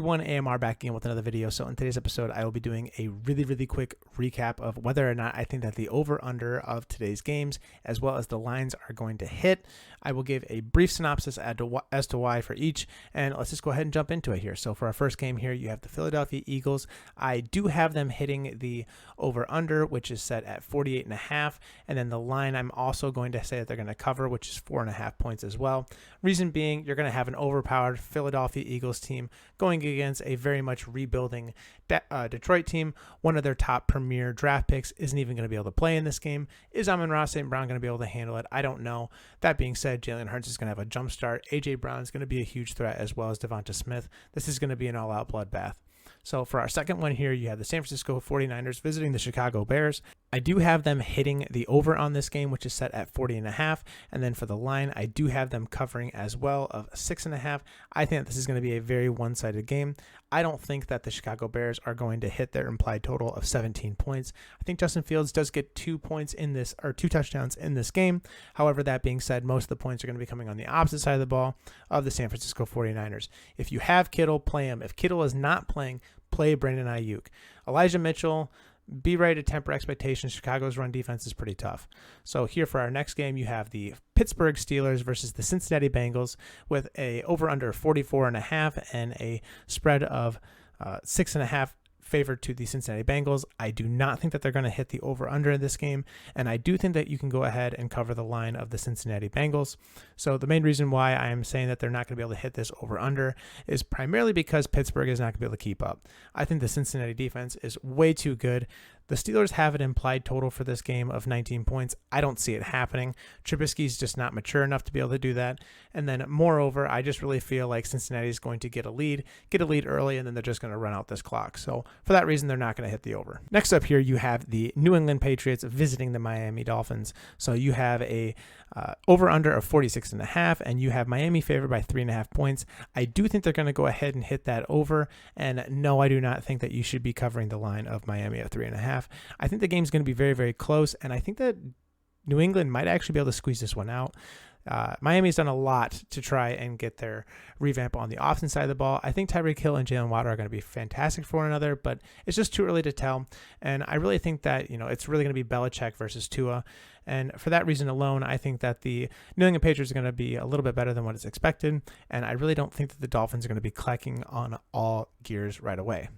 everyone, AMR back again with another video. So in today's episode, I will be doing a really quick recap of whether or not I think that the over-under of today's games, as well as the lines, are going to hit. I will give a brief synopsis as to why for each, and let's just go ahead and jump into it here. So for our first game here, you have the Philadelphia Eagles. I do have them hitting the over-under, which is set at 48.5, and then the line I'm also going to say that they're going to cover, which is 4.5 points as well. Reason being, you're going to have an overpowered Philadelphia Eagles team going against a very much rebuilding Detroit team. One of their top premier draft picks isn't even going to be able to play in this game. Is Amon-Ra St. Brown going to be able to handle it? I don't know. That being said, Jalen Hurts is going to have a jump start. A.J. Brown is going to be a huge threat, as well as Devonta Smith. This is going to be an all-out bloodbath. So for our second one here, you have the San Francisco 49ers visiting the Chicago Bears. I do have them hitting the over on this game, which is set at 40.5. And then for the line, I do have them covering as well of 6.5. I think that this is going to be a very one-sided game. I don't think that the Chicago Bears are going to hit their implied total of 17 points. I think Justin Fields does get 2 touchdowns in this game. However, that being said, most of the points are going to be coming on the opposite side of the ball of the San Francisco 49ers. If you have Kittle, play him. If Kittle is not playing, play Brandon Ayuk. Elijah Mitchell, be ready to temper expectations. Chicago's run defense is pretty tough. So here for our next game, you have the Pittsburgh Steelers versus the Cincinnati Bengals with a over-under 44.5 and a spread of 6.5 favored to the Cincinnati Bengals. I do not think that they're going to hit the over-under in this game, and I do think that you can go ahead and cover the line of the Cincinnati Bengals. So the main reason why I am saying that they're not going to be able to hit this over-under is primarily because Pittsburgh is not going to be able to keep up. I think the Cincinnati defense is way too good. The Steelers have an implied total for this game of 19 points. I don't see it happening. Trubisky's just not mature enough to be able to do that. And then moreover, I just really feel like Cincinnati is going to get a lead early, and then they're just going to run out this clock. So for that reason, they're not going to hit the over. Next up here, you have the New England Patriots visiting the Miami Dolphins. So you have a over-under of 46.5, and you have Miami favored by 3.5 points. I do think they're going to go ahead and hit that over, and no, I do not think that you should be covering the line of Miami at 3.5. I think the game's going to be very close, and I think that New England might actually be able to squeeze this one out. Miami's done a lot to try and get their revamp on the offense side of the ball. I think Tyreek Hill and Jalen Waddle are going to be fantastic for one another, but it's just too early to tell. And I really think that, it's really going to be Belichick versus Tua. And for that reason alone, I think that the New England Patriots are going to be a little bit better than what is expected. And I really don't think that the Dolphins are going to be clacking on all gears right away.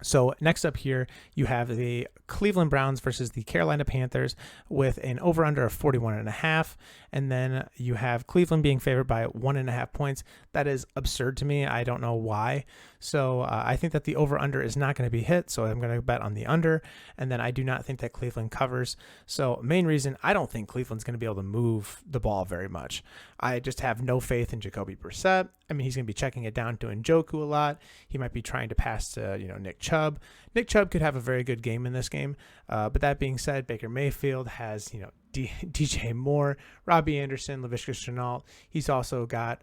So next up here, you have the Cleveland Browns versus the Carolina Panthers with an over-under of 41.5. And then you have Cleveland being favored by 1.5 points. That is absurd to me. I don't know why. So I think that the over-under is not going to be hit. So I'm going to bet on the under. And then I do not think that Cleveland covers. So main reason, I don't think Cleveland's going to be able to move the ball very much. I just have no faith in Jacoby Brissett. I mean, he's going to be checking it down to Njoku a lot. He might be trying to pass to, Nick Chubb. Nick Chubb could have a very good game in this game. But that being said, Baker Mayfield has, DJ Moore, Robbie Anderson, Laviska Shenault. He's also got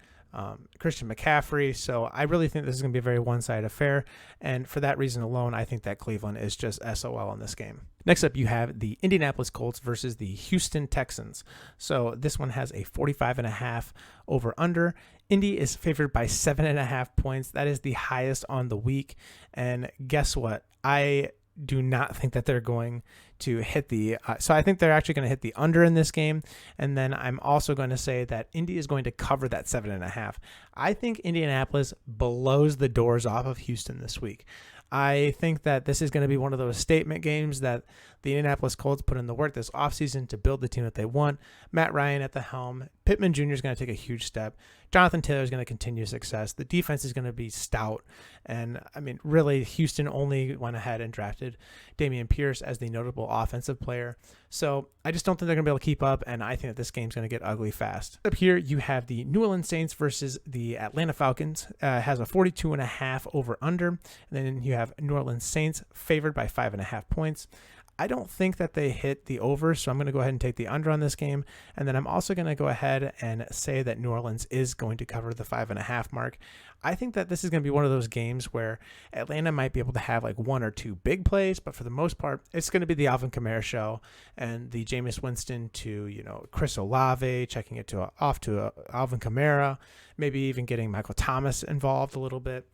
Christian McCaffrey. So I really think this is going to be a very one-sided affair. And for that reason alone, I think that Cleveland is just SOL in this game. Next up, you have the Indianapolis Colts versus the Houston Texans. So this one has a 45.5 over-under. Indy is favored by 7.5 points. That is the highest on the week. And guess what? I do not think that they're going to hit the so I think they're actually going to hit the under in this game. And then I'm also going to say that Indy is going to cover that 7.5. I think Indianapolis blows the doors off of Houston this week. I think that this is going to be one of those statement games that the Indianapolis Colts put in the work this offseason to build the team that they want. Matt Ryan at the helm. Pittman Jr. is going to take a huge step. Jonathan Taylor is going to continue success. The defense is going to be stout. And, I mean, really, Houston only went ahead and drafted Dameon Pierce as the notable offensive player. So I just don't think they're going to be able to keep up, and I think that this game's going to get ugly fast. Up here, you have the New Orleans Saints versus the Atlanta Falcons. Has a 42.5 over-under. And then you have New Orleans Saints favored by 5.5 points. I don't think that they hit the over, so I'm going to go ahead and take the under on this game. And then I'm also going to go ahead and say that New Orleans is going to cover the 5.5 mark. I think that this is going to be one of those games where Atlanta might be able to have like one or two big plays, but for the most part, it's going to be the Alvin Kamara show and the Jameis Winston to, Chris Olave, checking it off to Alvin Kamara, maybe even getting Michael Thomas involved a little bit.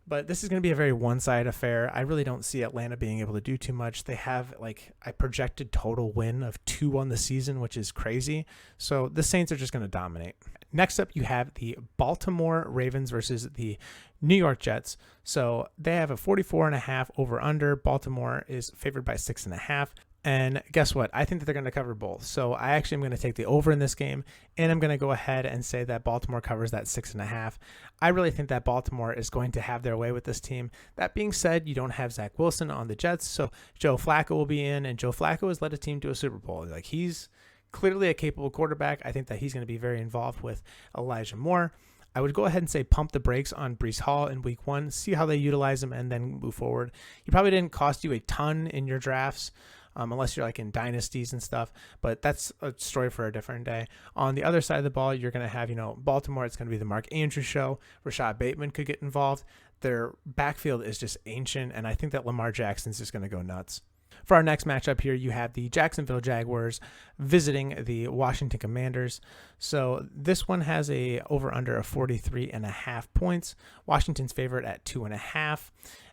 But this is going to be a very one-sided affair. I really don't see Atlanta being able to do too much. They have like a projected total win of 2 on the season, which is crazy. So the Saints are just going to dominate. Next up, you have the Baltimore Ravens versus the New York Jets. So they have a 44.5 over under. Baltimore is favored by 6.5. And guess what? I think that they're going to cover both. So I actually am going to take the over in this game, and I'm going to go ahead and say that Baltimore covers that 6.5. I really think that Baltimore is going to have their way with this team. That being said, you don't have Zach Wilson on the Jets, so Joe Flacco will be in, and Joe Flacco has led a team to a Super Bowl. Like, he's clearly a capable quarterback. I think that he's going to be very involved with Elijah Moore. I would go ahead and say pump the brakes on Breece Hall in week 1, see how they utilize him, and then move forward. He probably didn't cost you a ton in your drafts, unless you're like in dynasties and stuff, but that's a story for a different day. On the other side of the ball, you're going to have, Baltimore. It's going to be the Mark Andrews show. Rashad Bateman could get involved. Their backfield is just ancient, and I think that Lamar Jackson's just going to go nuts. For our next matchup here, you have the Jacksonville Jaguars visiting the Washington Commanders. So this one has a over-under of 43.5 points. Washington's favorite at 2.5.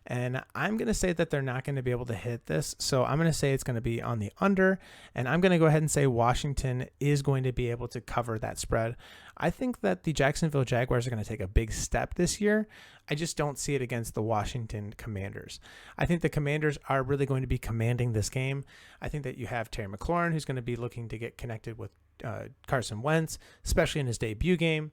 And I'm going to say that they're not going to be able to hit this. So I'm going to say it's going to be on the under. And I'm going to go ahead and say Washington is going to be able to cover that spread. I think that the Jacksonville Jaguars are going to take a big step this year. I just don't see it against the Washington Commanders. I think the Commanders are really going to be commanding this game. I think that you have Terry McLaurin, who's going to be looking to get connected with Carson Wentz, especially in his debut game.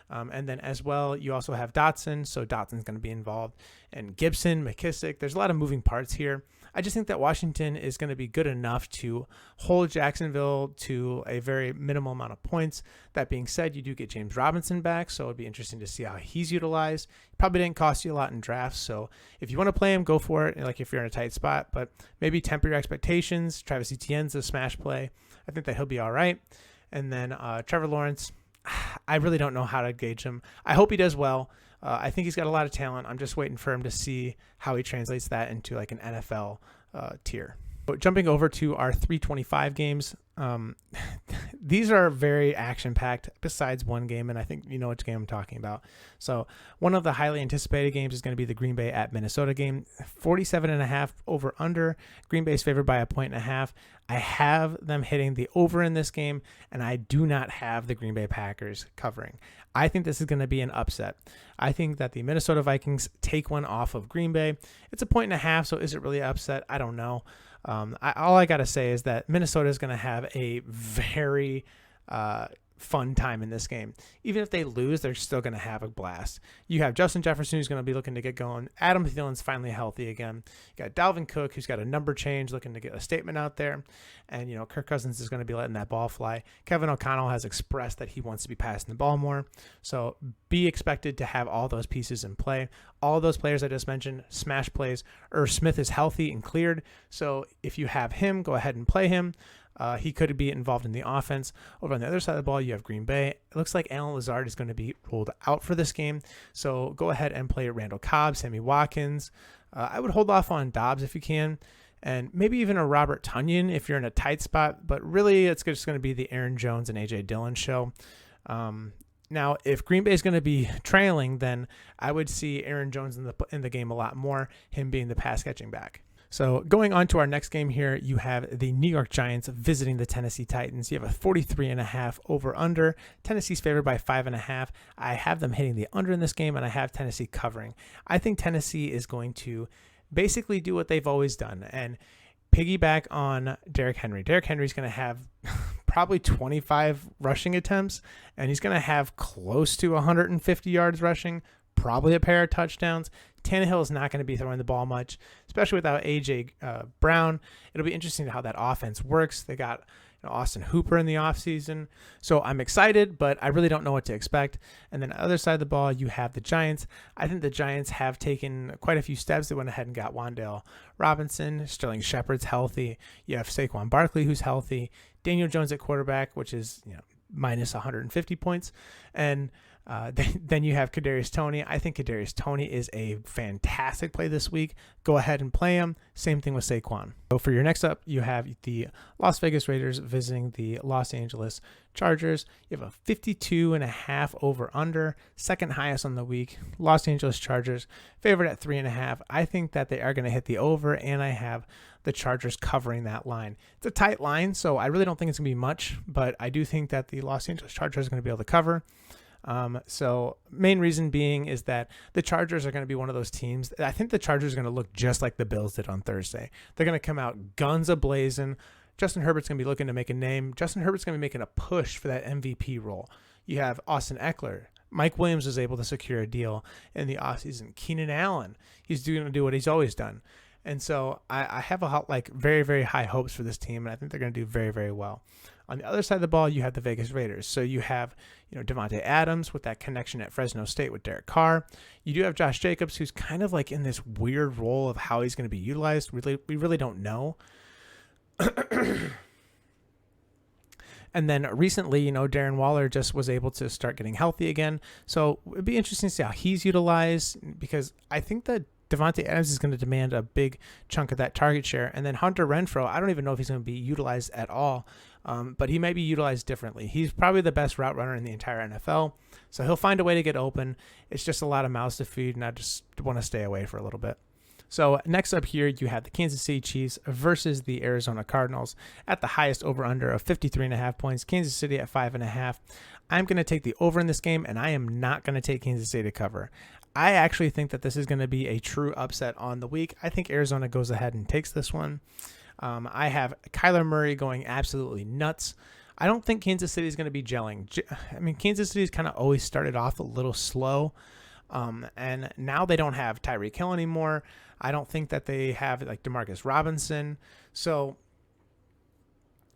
And then as well, you also have Dotson. So Dotson's going to be involved. And Gibson, McKissick. There's a lot of moving parts here. I just think that Washington is going to be good enough to hold Jacksonville to a very minimal amount of points. That being said, you do get James Robinson back, so it'd be interesting to see how he's utilized. He probably didn't cost you a lot in drafts, so if you want to play him, go for it, like if you're in a tight spot, but maybe temper your expectations. Travis Etienne's a smash play. I think that he'll be all right. And then Trevor Lawrence, I really don't know how to gauge him. I hope he does well. I think he's got a lot of talent. I'm just waiting for him to see how he translates that into like an NFL tier. But jumping over to our 325 games, these are very action-packed besides one game, and I think you know which game I'm talking about. So one of the highly anticipated games is going to be the Green Bay at Minnesota game. 47.5 over under. Green Bay's favored by 1.5. I have them hitting the over in this game, and I do not have the Green Bay Packers covering. I think this is going to be an upset. I think that the Minnesota Vikings take one off of Green Bay. It's 1.5, so is it really an upset? I don't know. All I got to say is that Minnesota is going to have a very fun time in this game. Even if they lose, they're still going to have a blast. You have Justin Jefferson, who's going to be looking to get going. Adam Thielen's finally healthy again. You got Dalvin Cook, who's got a number change, looking to get a statement out there. And, Kirk Cousins is going to be letting that ball fly. Kevin O'Connell has expressed that he wants to be passing the ball more. So be expected to have all those pieces in play. All those players I just mentioned, smash plays. Irv Smith is healthy and cleared. So if you have him, go ahead and play him. He could be involved in the offense. Over on the other side of the ball, you have Green Bay. It looks like Alan Lazard is going to be ruled out for this game. So go ahead and play Randall Cobb, Sammy Watkins. I would hold off on Dobbs if you can. And maybe even a Robert Tonyan if you're in a tight spot. But really, it's just going to be the Aaron Jones and A.J. Dillon show. Now, if Green Bay is going to be trailing, then I would see Aaron Jones in the game a lot more, him being the pass-catching back. So going on to our next game here, you have the New York Giants visiting the Tennessee Titans. You have a 43.5 over-under. Tennessee's favored by 5.5. I have them hitting the under in this game, and I have Tennessee covering. I think Tennessee is going to basically do what they've always done and piggyback on Derrick Henry. Derrick Henry's going to have probably 25 rushing attempts, and he's going to have close to 150 yards rushing, probably a pair of touchdowns. Tannehill is not going to be throwing the ball much, especially without A.J. Brown. It'll be interesting to how that offense works. They got Austin Hooper in the offseason. So I'm excited, but I really don't know what to expect. And then the other side of the ball, you have the Giants. I think the Giants have taken quite a few steps. They went ahead and got Wan'Dale Robinson. Sterling Shepard's healthy. You have Saquon Barkley, who's healthy. Daniel Jones at quarterback, which is minus 150 points. And Then you have Kadarius Toney. I think Kadarius Toney is a fantastic play this week. Go ahead and play him. Same thing with Saquon. So for your next up, you have the Las Vegas Raiders visiting the Los Angeles Chargers. You have a 52.5 over under, second highest on the week. Los Angeles Chargers favored at 3.5. I think that they are going to hit the over, and I have the Chargers covering that line. It's a tight line, so I really don't think it's going to be much, but I do think that the Los Angeles Chargers are going to be able to cover. So main reason being is that the Chargers are going to be one of those teams. I think the Chargers are going to look just like the Bills did on Thursday. They're going to come out guns a-blazing. Justin Herbert's going to be looking to make a name. Justin Herbert's going to be making a push for that MVP role. You have Austin Eckler. Mike Williams was able to secure a deal in the offseason. Keenan Allen, he's going to do what he's always done. And so I have very, very high hopes for this team, and I think they're going to do very, very well. On the other side of the ball, you have the Vegas Raiders. So you have, Devontae Adams with that connection at Fresno State with Derek Carr. You do have Josh Jacobs, who's kind of like in this weird role of how he's going to be utilized. We really don't know. And then recently, Darren Waller just was able to start getting healthy again. So it'd be interesting to see how he's utilized, because I think that Devontae Adams is going to demand a big chunk of that target share. And then Hunter Renfrow, I don't even know if he's going to be utilized at all, but he might be utilized differently. He's probably the best route runner in the entire NFL, so he'll find a way to get open. It's just a lot of mouths to feed, and I just want to stay away for a little bit. So next up here, you have the Kansas City Chiefs versus the Arizona Cardinals at the highest over-under of 53.5 points. Kansas City at 5.5. I'm going to take the over in this game, and I am not going to take Kansas City to cover. I actually think that this is going to be a true upset on the week. I think Arizona goes ahead and takes this one. I have Kyler Murray going absolutely nuts. I don't think Kansas City is going to be gelling. Kansas City's kind of always started off a little slow, and now they don't have Tyreek Hill anymore. I don't think that they have Demarcus Robinson. So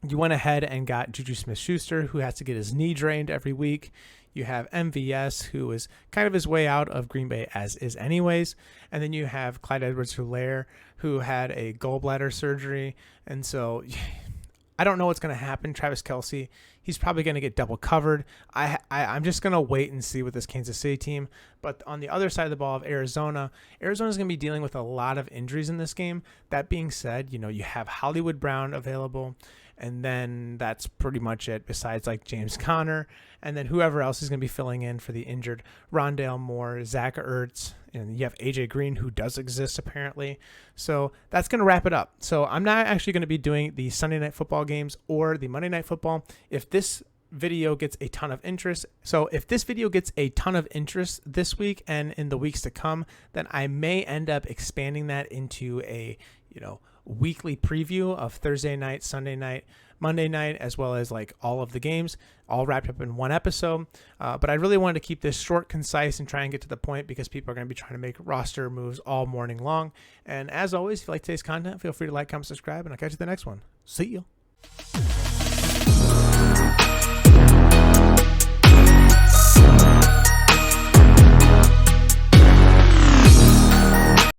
you went ahead and got Juju Smith-Schuster, who has to get his knee drained every week. You have MVS, who is kind of his way out of Green Bay as is anyways. And then you have Clyde Edwards-Helaire, who had a gallbladder surgery. And so I don't know what's going to happen. Travis Kelce, he's probably going to get double covered. I'm just going to wait and see with this Kansas City team. But on the other side of the ball of Arizona's going to be dealing with a lot of injuries in this game. That being said, you have Hollywood Brown available. And then that's pretty much it, besides James Conner. And then whoever else is going to be filling in for the injured, Rondale Moore, Zach Ertz, and you have AJ Green, who does exist apparently. So that's going to wrap it up. So I'm not actually going to be doing the Sunday Night Football games or the Monday Night Football. If this video gets a ton of interest, this week and in the weeks to come, then I may end up expanding that into a, weekly preview of Thursday night, Sunday night, Monday night, as well as all of the games, all wrapped up in one episode. But I really wanted to keep this short, concise, and try and get to the point, because people are going to be trying to make roster moves all morning long. And as always, if you like today's content, feel free to like, comment, subscribe, and I'll catch you in the next one. See you.